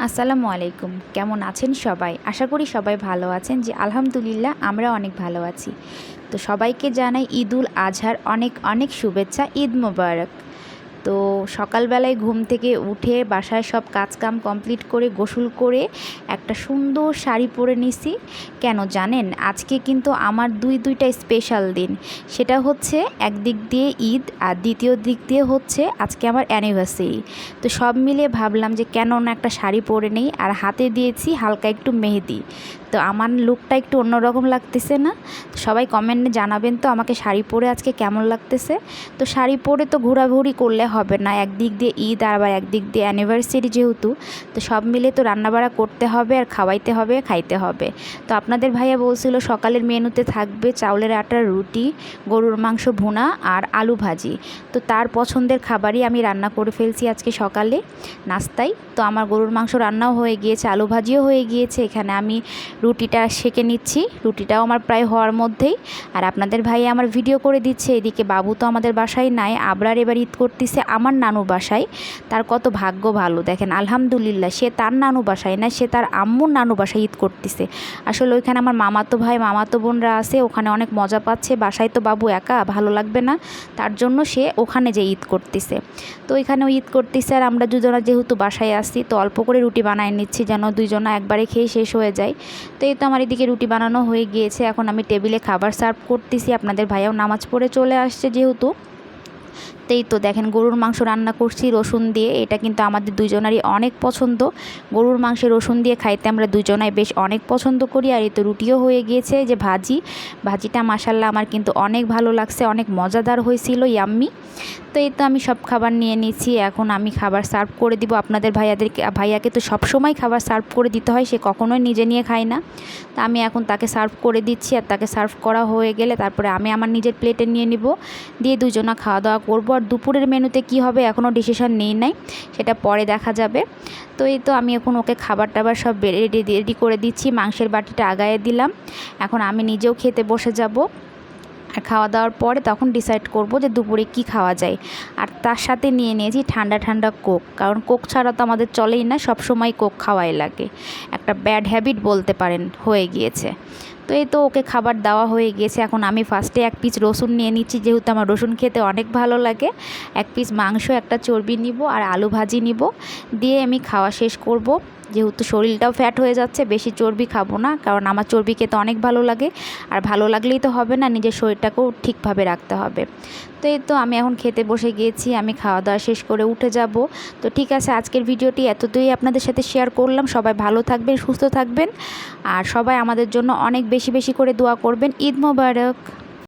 আসসালামু আলাইকুম। কেমন আছেন সবাই? আশা করি সবাই ভালো আছেন। জি আলহামদুলিল্লাহ আমরা অনেক ভালো আছি। তো সবাইকে জানাই ঈদুল আজহার অনেক অনেক শুভেচ্ছা। ঈদ মোবারক। তো সকালবেলায় ঘুম থেকে উঠে বাসায় সব কাজকাম কমপ্লিট করে গোসল করে একটা সুন্দর শাড়ি পরে নিছি। কেন জানেন? আজকে কিন্তু আমার দুইটা স্পেশাল দিন। সেটা হচ্ছে একদিক দিয়ে ঈদ আর দ্বিতীয় দিক দিয়ে হচ্ছে আজকে আমার অ্যানিভার্সারি। তো সব মিলিয়ে ভাবলাম যে কেন না একটা শাড়ি পরে নেই, আর হাতে দিয়েছি হালকা একটু মেহেদি। তো আমার লুকটা একটু অন্যরকম লাগতেছে না? সবাই কমেন্টে জানাবেন তো আমাকে শাড়ি পরে আজকে কেমন লাগতেছে। তো শাড়ি পরে তো ঘোরাঘুরি করলে হবে না, একদিক দিয়ে ঈদ আর আবার একদিক দিয়ে অ্যানিভার্সারি যেহেতু, তো সব মিলে তো রান্নাবাড়া করতে হবে আর খাওয়াইতে হবে, খাইতে হবে। তো আপনাদের ভাইয়া বলছিল সকালের মেনুতে থাকবে চাউলের আটার রুটি, গরুর মাংস ভুনা আর আলু ভাজি। তো তার পছন্দের খাবারই আমি রান্না করে ফেলছি আজকে সকালে নাস্তায়। তো আমার গরুর মাংস রান্নাও হয়ে গিয়েছে, আলু ভাজিও হয়ে গিয়েছে। এখানে আমি রুটিটা সেঁকে নিচ্ছি, রুটিটাও আমার প্রায় হওয়ার মধ্যেই। আর আপনাদের ভাইয়া আমার ভিডিও করে দিচ্ছে। এদিকে বাবু তো আমাদের বাসায় নাই, আবরার এবার ঈদ করতেছে আমার নানুর বাসায়। তার কত ভাগ্য ভালো দেখেন, আলহামদুলিল্লাহ। সে তার নানু বাসায় না, সে তার আম্মুর নানু বাসায় ঈদ করতেছে। আসলে ওইখানে আমার মামাতো ভাই মামাতো বোনরা আছে, ওখানে অনেক মজা পাচ্ছে। বাসায় তো বাবু একা, ভালো লাগবে না, তার জন্য সে ওখানে যে ঈদ করতেছে। তো ওইখানেও ঈদ করতেছে আর আমরা দুজনা যেহেতু বাসায় আসছি, তো অল্প করে রুটি বানায় নিচ্ছি যেন দুইজনা একবারে খেয়ে শেষ হয়ে যায়। তো এই তো আমার এদিকে রুটি বানানো হয়ে গিয়েছে, এখন আমি টেবিলে খাবার সার্ভ করতেছি। আপনাদের ভাইয়াও নামাজ পড়ে চলে আসছে যেহেতু। তো দেখেন গরুর মাংস রান্না করছি রসুন দিয়ে। এটা কিন্তু আমাদের দুইজনারই অনেক পছন্দ। গরুর মাংসে রসুন দিয়ে খাইতে আমরা দুইজনাই বেশ অনেক পছন্দ করি। আর এই তো রুটিও হয়ে গিয়েছে। যে ভাজিটা মাশাল্লাহ আমার কিন্তু অনেক ভালো লাগছে, অনেক মজাদার হয়েছিল, ইয়াম্মি। তো এই তো আমি সব খাবার নিয়ে নিচ্ছি, এখন আমি খাবার সার্ভ করে দিব আপনাদের ভাইয়াকে তো সবসময় খাবার সার্ভ করে দিতে হয়, সে কখনোই নিজে নিয়ে খায় না। তা আমি এখন তাকে সার্ভ করে দিচ্ছি, আর তাকে সার্ভ করা হয়ে গেলে তারপরে আমি আমার নিজের প্লেটে নিয়ে নিব, দিয়ে দুজনা খাওয়া দাওয়া করবো। আর দুপুরের মেনুতে কি হবে এখনও ডিসিশন নেই নাই, সেটা পরে দেখা যাবে। তো এই তো আমি এখন ওকে খাবার টাবার সব রেডি করে দিচ্ছি, মাংসের বাটিটা আগায়ে দিলাম। এখন আমি নিজেও খেতে বসে যাব। আর খাওয়া দাওয়ার পরে তখন ডিসাইড করব যে দুপুরে কি খাওয়া যায়। আর তার সাথে নিয়ে নিয়েছি ঠান্ডা ঠান্ডা কোক, কারণ কোক ছাড়া তো আমাদের চলেই না, সবসময় কোক খাওয়াই লাগে। একটা ব্যাড হ্যাবিট বলতে পারেন হয়ে গিয়েছে। তো এই তো ওকে খাবার দেওয়া হয়ে গিয়েছে। এখন আমি ফার্স্টে এক পিস রসুন নিয়ে নিচ্ছি, যেহেতু আমার রসুন খেতে অনেক ভালো লাগে। এক পিস মাংস, একটা চর্বি নিব আর আলু ভাজি নিব, দিয়ে আমি খাওয়া শেষ করব। যেহেতু শরীরটাও ফ্যাট হয়ে যাচ্ছে, বেশি চর্বি খাবো না, কারণ আমার চর্বি খেতে অনেক ভালো লাগে। আর ভালো লাগলেই তো হবে না, নিজের শরীরটাকেও ঠিকভাবে রাখতে হবে। তো এই তো আমি এখন খেতে বসে গিয়েছি, আমি খাওয়া দাওয়া শেষ করে উঠে যাব। তো ঠিক আছে, আজকের ভিডিওটি এতটাই আপনাদের সাথে শেয়ার করলাম। সবাই ভালো থাকবেন, সুস্থ থাকবেন, আর সবাই আমাদের জন্য অনেক বেশি বেশি করে দোয়া করবেন। ঈদ মোবারক।